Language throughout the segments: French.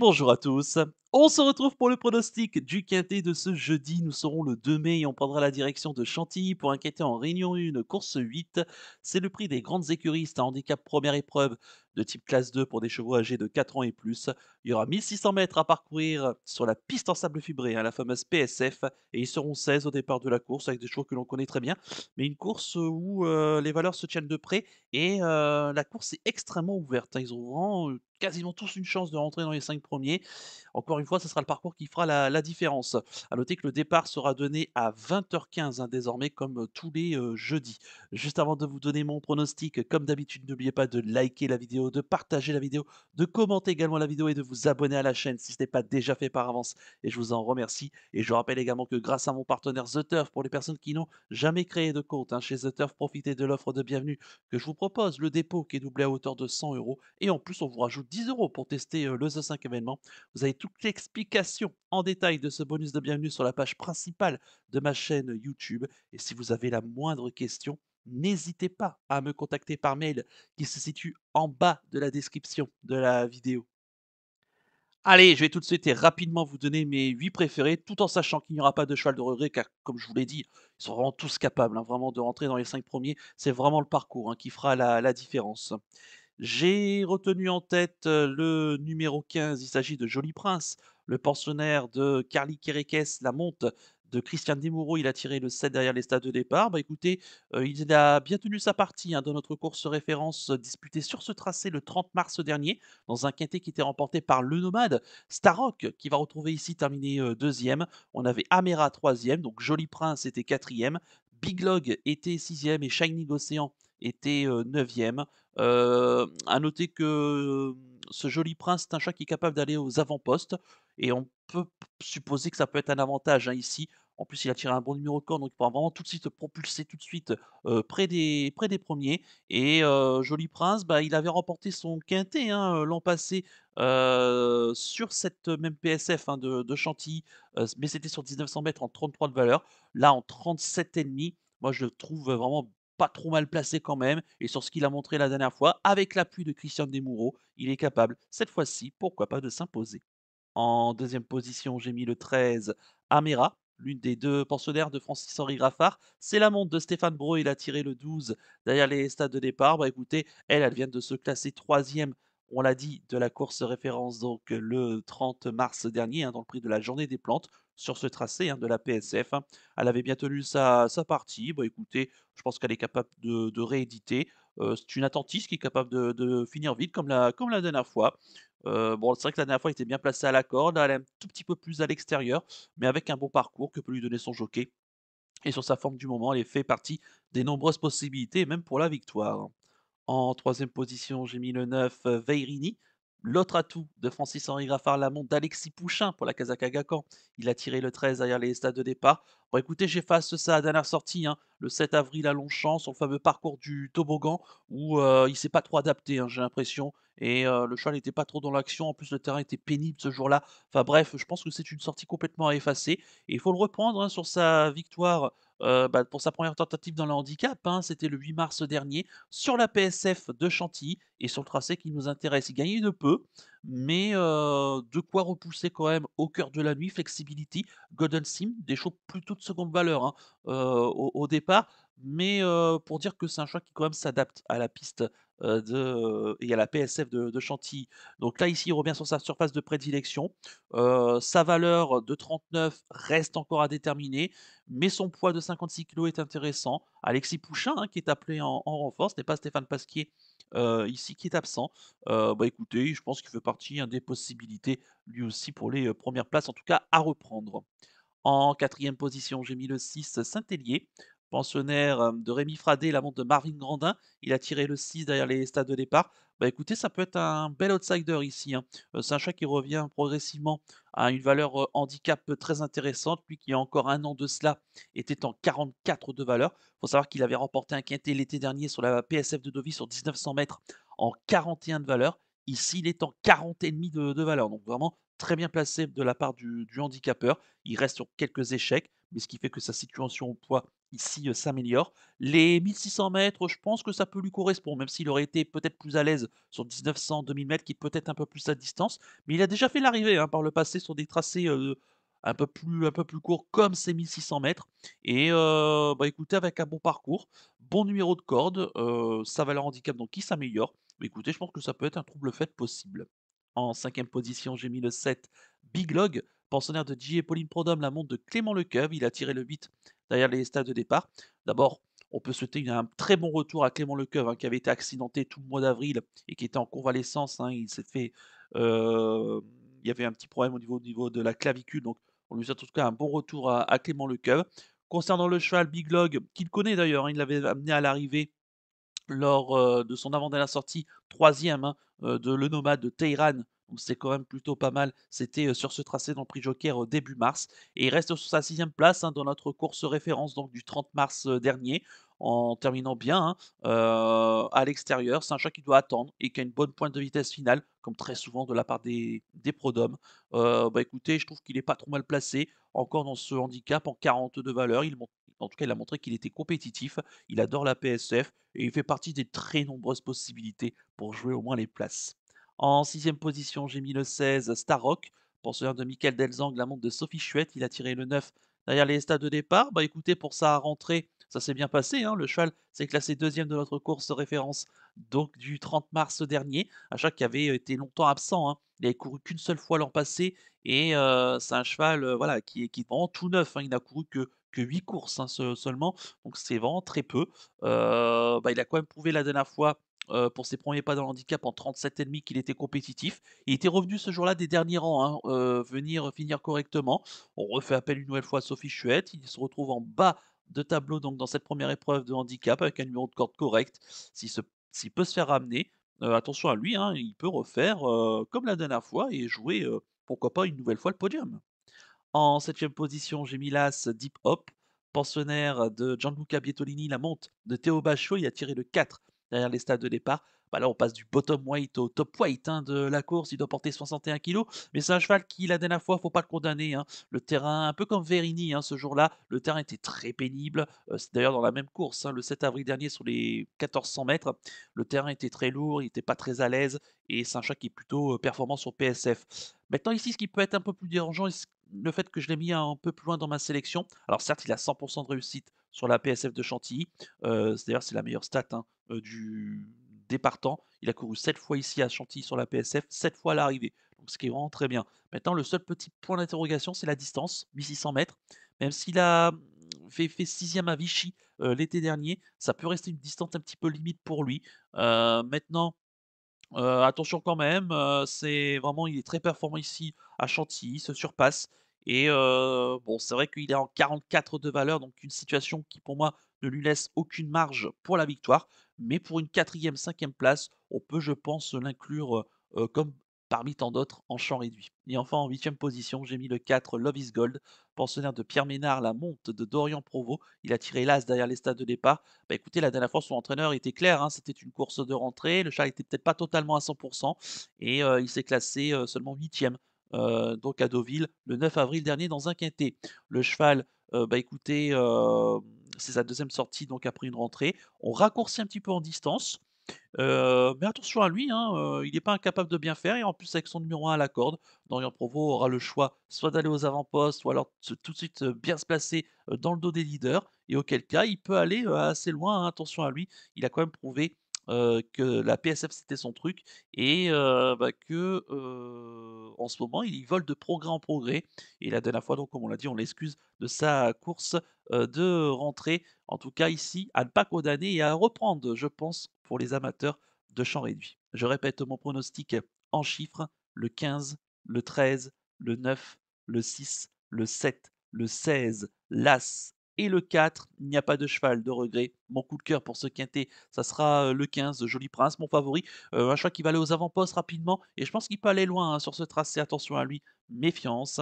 Bonjour à tous. On se retrouve pour le pronostic du quintet de ce jeudi. Nous serons le 2 mai et on prendra la direction de Chantilly pour un quintet en Réunion 1, course 8. C'est le prix des grandes écuristes à handicap première épreuve de type classe 2 pour des chevaux âgés de 4 ans et plus. Il y aura 1600 mètres à parcourir sur la piste en sable fibré, la fameuse PSF, et ils seront 16 au départ de la course avec des chevaux que l'on connaît très bien. Mais une course où les valeurs se tiennent de près et la course est extrêmement ouverte, hein. Ils ont vraiment quasiment tous une chance de rentrer dans les 5 premiers. Encore une fois, ce sera le parcours qui fera la différence. À noter que le départ sera donné à 20h15, désormais, comme tous les jeudis. Juste avant de vous donner mon pronostic, comme d'habitude, n'oubliez pas de liker la vidéo, de partager la vidéo, de commenter également la vidéo et de vous abonner à la chaîne si ce n'est pas déjà fait par avance. Et je vous en remercie. Et je rappelle également que grâce à mon partenaire The Turf, pour les personnes qui n'ont jamais créé de compte, chez The Turf, profitez de l'offre de bienvenue que je vous propose, le dépôt qui est doublé à hauteur de 100 € et en plus on vous rajoute 10 € pour tester le The 5 événement. Vous avez toute l'explication en détail de ce bonus de bienvenue sur la page principale de ma chaîne YouTube. Et si vous avez la moindre question, n'hésitez pas à me contacter par mail qui se situe en bas de la description de la vidéo. Allez, je vais tout de suite et rapidement vous donner mes 8 préférés, tout en sachant qu'il n'y aura pas de cheval de regret, car comme je vous l'ai dit, ils sont vraiment tous capables, vraiment de rentrer dans les 5 premiers. C'est vraiment le parcours, qui fera la différence. J'ai retenu en tête, le numéro 15, il s'agit de Joli Prince, le pensionnaire de Carly Kérékès, la monte de Christian Desmoureaux. Il a tiré le 7 derrière les stades de départ. Bah, écoutez, il a bien tenu sa partie, dans notre course référence, disputée sur ce tracé le 30 mars dernier, dans un quintet qui était remporté par le nomade Starrock, qui va retrouver ici terminé, 2e. On avait Amera 3e, donc Joli Prince était 4e, Big Log était 6e et Shining Ocean était, 9e. À noter que, ce Joli Prince, c'est un chat qui est capable d'aller aux avant-postes et on peut supposer que ça peut être un avantage, ici. En plus, il a tiré un bon numéro de corde, donc il pourra vraiment tout de suite propulser tout de suite, près des premiers. Et Joli Prince, bah, il avait remporté son quintet, l'an passé, sur cette même PSF, de Chantilly, mais c'était sur 1900 mètres en 33 de valeur. Là, en 37,5, moi je le trouve vraiment pas trop mal placé quand même, et sur ce qu'il a montré la dernière fois, avec l'appui de Christian Desmoureaux, il est capable, cette fois-ci, pourquoi pas, de s'imposer. En deuxième position, j'ai mis le 13, Amera, l'une des 2 pensionnaires de Francis-Henri Graffard. C'est la montre de Stéphane Breu, il a tiré le 12 derrière les stades de départ. Bah, écoutez, elle vient de se classer 3e, on l'a dit, de la course référence, donc le 30 mars dernier, dans le prix de la Journée des Plantes, sur ce tracé, de la PSF. Elle avait bien tenu sa partie. Bah, écoutez, je pense qu'elle est capable de rééditer. C'est une attentiste qui est capable de finir vite comme la dernière fois. Bon, c'est vrai que la dernière fois, il était bien placé à la corde. Là, elle est un tout petit peu plus à l'extérieur, mais avec un bon parcours que peut lui donner son jockey. Et sur sa forme du moment, elle fait partie des nombreuses possibilités, même pour la victoire. En troisième position, j'ai mis le 9, Veirini. L'autre atout de Francis-Henri Graffard, la montre d'Alexis Pouchin pour la Casacca Gacon. Il a tiré le 13 derrière les stades de départ. Bon, écoutez, j'efface ça à la dernière sortie, le 7 avril à Longchamp, sur le fameux parcours du toboggan, où il s'est pas trop adapté, j'ai l'impression. Et le cheval n'était pas trop dans l'action. En plus, le terrain était pénible ce jour-là. Enfin bref, je pense que c'est une sortie complètement à effacer. Et il faut le reprendre, sur sa victoire, bah, pour sa première tentative dans le handicap, c'était le 8 mars dernier sur la PSF de Chantilly et sur le tracé qui nous intéresse. Il gagnait de peu, mais de quoi repousser quand même au cœur de la nuit. Flexibility, Golden Sim, des chevaux plutôt de seconde valeur, au départ, mais pour dire que c'est un choix qui quand même s'adapte à la piste, et à la PSF de Chantilly. Donc là, ici, il revient sur sa surface de prédilection. Sa valeur de 39 reste encore à déterminer, mais son poids de 56 kilos est intéressant. Alexis Pouchin, qui est appelé en renfort, ce n'est pas Stéphane Pasquier, ici, qui est absent. Bah, écoutez, je pense qu'il fait partie, des possibilités, lui aussi, pour les, 1 places, en tout cas à reprendre. En quatrième position, j'ai mis le 6, Saint-Hélier, pensionnaire, de Rémi Fradet, la montre de Marvin Grandin. Il a tiré le 6 derrière les stades de départ. Bah, écoutez, ça peut être un bel outsider ici, hein. C'est un chat qui revient progressivement à une valeur, handicap, très intéressante. Lui qui, il y a encore un an de cela, était en 44 de valeur. Il faut savoir qu'il avait remporté un quintet l'été dernier sur la PSF de Deauville sur 1900 mètres en 41 de valeur. Ici, il est en 40,5 de valeur. Donc vraiment très bien placé de la part du handicapeur. Il reste sur quelques échecs, mais ce qui fait que sa situation au poids ici, s'améliore. Les 1 600 m, je pense que ça peut lui correspondre, même s'il aurait été peut-être plus à l'aise sur 1900-2000 m qui est peut-être un peu plus à distance. Mais il a déjà fait l'arrivée, hein, par le passé sur des tracés, un peu plus courts comme ces 1 600 m et bah, écoutez avec un bon parcours, bon numéro de corde, sa valeur handicap donc qui s'améliore. Bah, écoutez, je pense que ça peut être un trouble fait possible. En cinquième position, j'ai mis le 7 Big Log, pensionnaire de J.E. Pauline Prodhomme, la montre de Clément Lecoeuvre. Il a tiré le 8 derrière les stades de départ. D'abord, on peut souhaiter un très bon retour à Clément Lecoeuvre, hein, qui avait été accidenté tout le mois d'avril et qui était en convalescence, hein. Il s'est fait, il y avait un petit problème au niveau de la clavicule, donc on lui souhaite en tout cas un bon retour à Clément Lecoeuvre. Concernant le cheval Big Log, qu'il connaît d'ailleurs, hein, il l'avait amené à l'arrivée lors, de son avant-dernière sortie, 3e, hein, de Le Nomade de Teyran, donc c'est quand même plutôt pas mal. C'était, sur ce tracé dans le Prix Joker, début mars et il reste sur sa 6e place, hein, dans notre course référence donc du 30 mars, dernier, en terminant bien, hein, à l'extérieur. C'est un chat qui doit attendre et qui a une bonne pointe de vitesse finale, comme très souvent de la part des prud'hommes. Bah, écoutez, je trouve qu'il est pas trop mal placé, encore dans ce handicap en 40 de valeur. En tout cas, il a montré qu'il était compétitif. Il adore la PSF et il fait partie des très nombreuses possibilités pour jouer au moins les places. En sixième position, j'ai mis le 16 Starrock, pensionnaire de Michael Delzang, la montre de Sophie Chouette. Il a tiré le 9 derrière les stades de départ. Bah écoutez, pour sa rentrée, ça s'est bien passé, hein. Le cheval s'est classé deuxième de notre course référence donc du 30 mars dernier. Un cheval qui avait été longtemps absent, hein. Il avait couru qu'une seule fois l'an passé et c'est un cheval voilà, qui est vraiment tout neuf, hein. Il n'a couru que 8 courses, hein, seulement, donc c'est vraiment très peu. Bah, il a quand même prouvé la dernière fois, pour ses premiers pas dans le handicap en 37,5 qu'il était compétitif. Il était revenu ce jour-là des derniers rangs, hein, venir finir correctement. On refait appel une nouvelle fois à Sophie Chouette. Il se retrouve en bas de tableau donc dans cette première épreuve de handicap avec un numéro de corde correct. S'il peut se faire ramener, attention à lui, hein, il peut refaire, comme la dernière fois et jouer, pourquoi pas une nouvelle fois le podium. En septième position, j'ai mis l'As Deep Hop, pensionnaire de Gianluca Bietolini, la monte de Théo Bachot. Il a tiré le 4 derrière les stades de départ. Bah là, on passe du bottom weight au top weight, hein, de la course. Il doit porter 61 kilos. Mais c'est un cheval qui, la dernière fois, faut pas le condamner, hein. Le terrain, un peu comme Verini, hein, ce jour-là, le terrain était très pénible. C'est d'ailleurs dans la même course, hein, le 7 avril dernier, sur les 1400 mètres. Le terrain était très lourd, il n'était pas très à l'aise. Et c'est un chat qui est plutôt performant sur PSF. Maintenant, ici, ce qui peut être un peu plus dérangeant, le fait que je l'ai mis un peu plus loin dans ma sélection. Alors certes, il a 100 de réussite sur la PSF de Chantilly, c'est la meilleure stat, hein, du départant. Il a couru 7 fois ici à Chantilly sur la PSF, 7 fois à l'arrivée, donc ce qui est vraiment très bien. Maintenant le seul petit point d'interrogation, c'est la distance, 1 600 m. Même s'il a, fait 6e à Vichy, l'été dernier, ça peut rester une distance un petit peu limite pour lui. Maintenant attention quand même, c'est vraiment il est très performant ici à Chantilly, il se surpasse et bon, c'est vrai qu'il est en 44 de valeur, donc une situation qui pour moi ne lui laisse aucune marge pour la victoire. Mais pour une quatrième, cinquième place, on peut, je pense, l'inclure, comme parmi tant d'autres en champ réduit. Et enfin en huitième position, j'ai mis le 4 Love is Gold, pensionnaire de Pierre Ménard, la monte de Dorian Provost. Il a tiré l'as derrière les stades de départ. Bah, écoutez, la dernière fois, son entraîneur était clair, hein, c'était une course de rentrée. Le cheval était peut-être pas totalement à 100 et il s'est classé, seulement 8e, donc à Deauville, le 9 avril dernier dans un quintet. Le cheval, bah, écoutez, c'est sa deuxième sortie donc après une rentrée. On raccourcit un petit peu en distance, mais attention à lui, hein, il n'est pas incapable de bien faire et en plus avec son numéro 1 à la corde, Dorian Provo aura le choix soit d'aller aux avant-postes ou alors tout de suite, bien se placer, dans le dos des leaders et auquel cas il peut aller, assez loin, hein, attention à lui. Il a quand même prouvé, que la PSF c'était son truc et bah, que, en ce moment il vole de progrès en progrès et la dernière fois donc comme on l'a dit, on l'excuse de sa course, de rentrée. En tout cas ici, à ne pas condamner et à reprendre, je pense, pour les amateurs de champ réduit. Je répète mon pronostic en chiffres, le 15, le 13, le 9, le 6, le 7, le 16, l'As et le 4. Il n'y a pas de cheval de regret. Mon coup de cœur pour ce quintet, ça sera le 15, Joli Prince, mon favori. Un cheval qui va aller aux avant-postes rapidement et je pense qu'il peut aller loin, hein, sur ce tracé. Attention à lui, méfiance.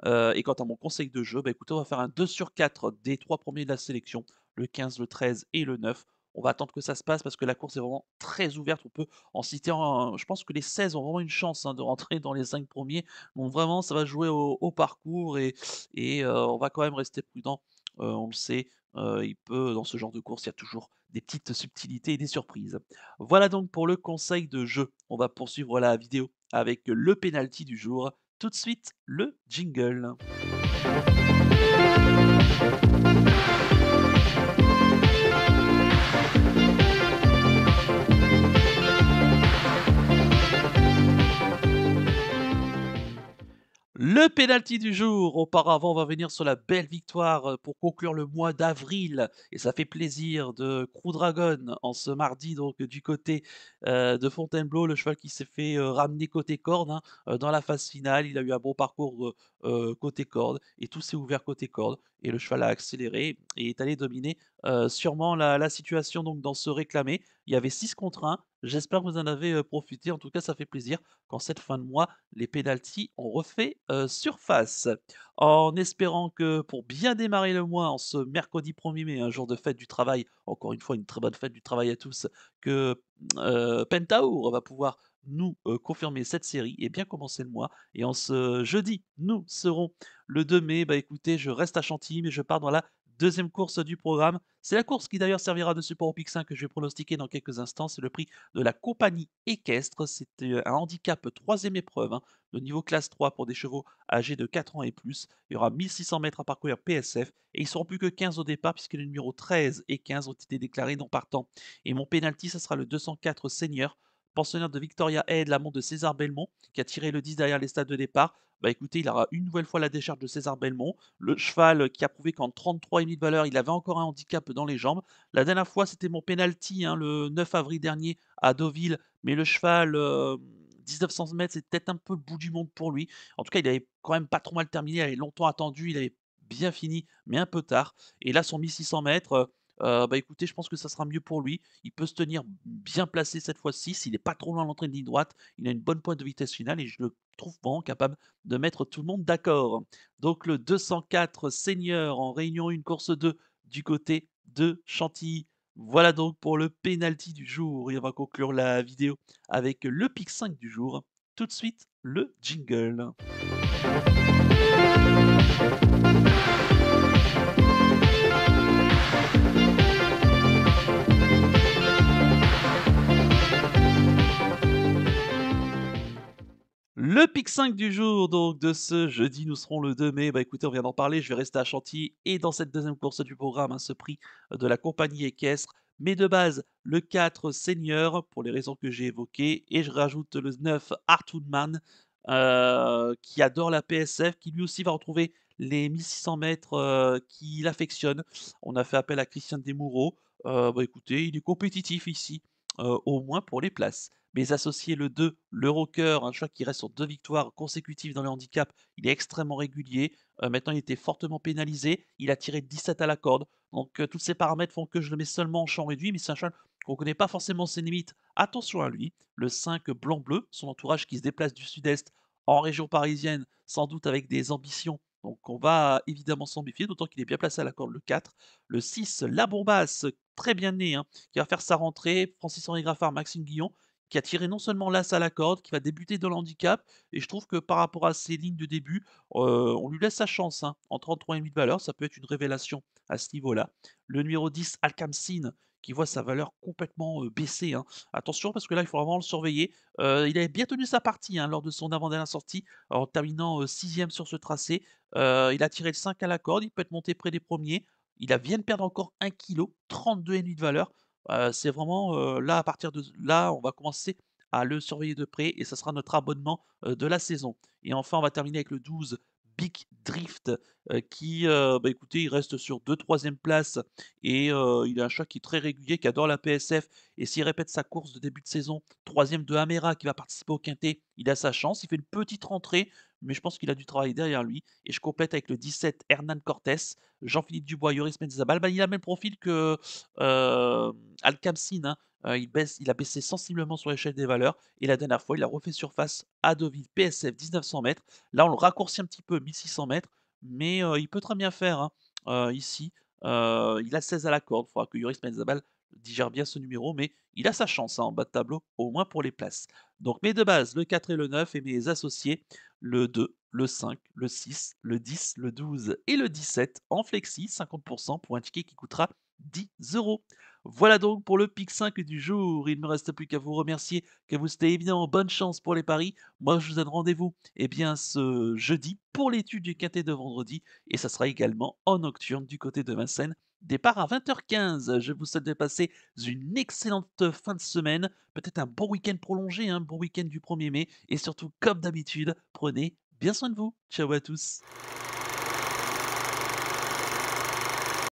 Et quant à mon conseil de jeu, bah, écoutez, on va faire un 2 sur 4 des 3 premiers de la sélection, le 15, le 13 et le 9. on va attendre que ça se passe parce que la course est vraiment très ouverte. On peut en citer un je pense que les 16 ont vraiment une chance, hein, de rentrer dans les 5 premiers. Donc vraiment, ça va jouer au parcours et on va quand même rester prudent. On le sait, il peut dans ce genre de course, il y a toujours des petites subtilités et des surprises. Voilà donc pour le conseil de jeu. On va poursuivre la vidéo avec le penalty du jour. Tout de suite, le jingle. Le penalty du jour. Auparavant, on va venir sur la belle victoire, pour conclure le mois d'avril et ça fait plaisir de Crew Dragon en ce mardi donc du côté, de Fontainebleau, le cheval qui s'est fait, ramener côté corde, hein, dans la phase finale. Il a eu un bon parcours, côté corde et tout s'est ouvert côté corde et le cheval a accéléré et est allé dominer, sûrement la situation donc dans ce réclamé. Il y avait 6 contre 1. J'espère que vous en avez, profité. En tout cas, ça fait plaisir qu'en cette fin de mois, les pénaltys ont refait, surface. En espérant que pour bien démarrer le mois en ce mercredi 1er mai, un jour de fête du travail, encore une fois une très bonne fête du travail à tous, que, Pentahour va pouvoir nous, confirmer cette série et bien commencer le mois et en ce jeudi, nous serons le 2 mai. Bah, écoutez, je reste à Chantilly, mais je pars dans la deuxième course du programme. C'est la course qui d'ailleurs servira de support au Pic 5 que je vais pronostiquer dans quelques instants. C'est le prix de la compagnie équestre. C'était un handicap troisième épreuve, hein, de niveau classe 3 pour des chevaux âgés de 4 ans et plus. Il y aura 1600 mètres à parcourir PSF et ils ne seront plus que 15 au départ puisque les numéros 13 et 15 ont été déclarés non partants. Et mon penalty, ça sera le 204 senior, pensionnaire de Victoria Head, l'amont de César Belmont, qui a tiré le 10 derrière les stades de départ. Bah écoutez, il aura une nouvelle fois la décharge de César Belmont. Le cheval qui a prouvé qu'en 33,5 de valeur, il avait encore un handicap dans les jambes. La dernière fois, c'était mon penalty, hein, le 9 avril dernier à Deauville, mais le cheval, 1900 mètres, c'est peut-être un peu le bout du monde pour lui. En tout cas, il avait quand même pas trop mal terminé, il avait longtemps attendu, il avait bien fini, mais un peu tard. Et là, son 1600 mètres, bah, écoutez, je pense que ça sera mieux pour lui. Il peut se tenir bien placé cette fois-ci, s'il est pas trop loin de l'entrée de ligne droite, il a une bonne pointe de vitesse finale et je le trouve vraiment capable de mettre tout le monde d'accord. Donc le 204 senior en réunion 1, course 2 du côté de Chantilly. Voilà donc pour le penalty du jour et on va conclure la vidéo avec le pic 5 du jour. Tout de suite, le jingle. Le pic 5 du jour, donc de ce jeudi, nous serons le 2 mai. Bah écoutez, on vient d'en parler, je vais rester à Chantilly et dans cette deuxième course du programme, hein, ce prix de la compagnie équestre. Mais de base, le 4 senior, pour les raisons que j'ai évoquées, et je rajoute le 9 Artwoodman, qui adore la PSF, qui lui aussi va retrouver les 1600 mètres qu'il affectionne. On a fait appel à Christian Desmoureaux. Bah écoutez, il est compétitif ici, au moins pour les places. Mes associés, le 2, le Rocker, un cheval qui reste sur 2 victoires consécutives dans le handicap, il est extrêmement régulier. Maintenant, il était fortement pénalisé. Il a tiré 17 à la corde. Donc, tous ces paramètres font que je le mets seulement en champ réduit, mais c'est un cheval qu'on ne connaît pas forcément ses limites. Attention à lui. Le 5, Blanc-Bleu, son entourage qui se déplace du sud-est en région parisienne, sans doute avec des ambitions. Donc, on va évidemment s'en méfier, d'autant qu'il est bien placé à la corde, le 4. Le 6, La Bombasse, très bien né, hein, qui va faire sa rentrée. Francis-Henri Graffard, Maxime Guillon, qui a tiré non seulement l'as à la corde, qui va débuter dans le handicap et je trouve que par rapport à ses lignes de début, on lui laisse sa chance, hein. En 33,5 de valeur, ça peut être une révélation à ce niveau-là. Le numéro 10, Alcamsin, qui voit sa valeur complètement, baisser, hein. Attention parce que là, il faut vraiment le surveiller. Il avait bien tenu sa partie, hein, lors de son avant-dernière sortie, en terminant, 6e sur ce tracé. Il a tiré le 5 à la corde, il peut être monté près des premiers. Il vient de perdre encore 1 kg, 32,5 de valeur. C'est vraiment, là, à partir de là, on va commencer à le surveiller de près et ça sera notre abonnement, de la saison. Et enfin, on va terminer avec le 12, Big Drift, qui, bah, écoutez, il reste sur 2 troisième places et il est un chat qui est très régulier, qui adore la PSF et s'il répète sa course de début de saison, troisième de Hamera qui va participer au quintet, il a sa chance. Il fait une petite rentrée, mais je pense qu'il a du travail derrière lui et je complète avec le 17, Hernan Cortés, Jean-Philippe Dubois, Yoris Menzabal. Bah, il a le même profil que, Alcamsin, hein, il a baissé sensiblement sur l'échelle des valeurs et la dernière fois, il a refait surface à Deauville, PSF 1900 mètres. Là, on le raccourcit un petit peu, 1600 mètres, mais il peut très bien faire, hein, ici. Il a 16 à la corde, il faudra que Yoris Menzabal digère bien ce numéro, mais il a sa chance hein, en bas de tableau, au moins pour les places. Donc mes deux bases, le 4 et le 9, et mes associés, le 2, le 5, le 6, le 10, le 12 et le 17 en flexi, 50% pour un ticket qui coûtera 10 euros. Voilà donc pour le pic 5 du jour. Il ne me reste plus qu'à vous remercier, que vous soyez évidemment bonne chance pour les paris. Moi, je vous donne rendez-vous ce jeudi pour l'étude du quintet de vendredi et ça sera également en nocturne du côté de Vincennes. Départ à 20h15. Je vous souhaite de passer une excellente fin de semaine, peut-être un bon week-end prolongé, un bon week-end du 1er mai et surtout, comme d'habitude, prenez bien soin de vous. Ciao à tous.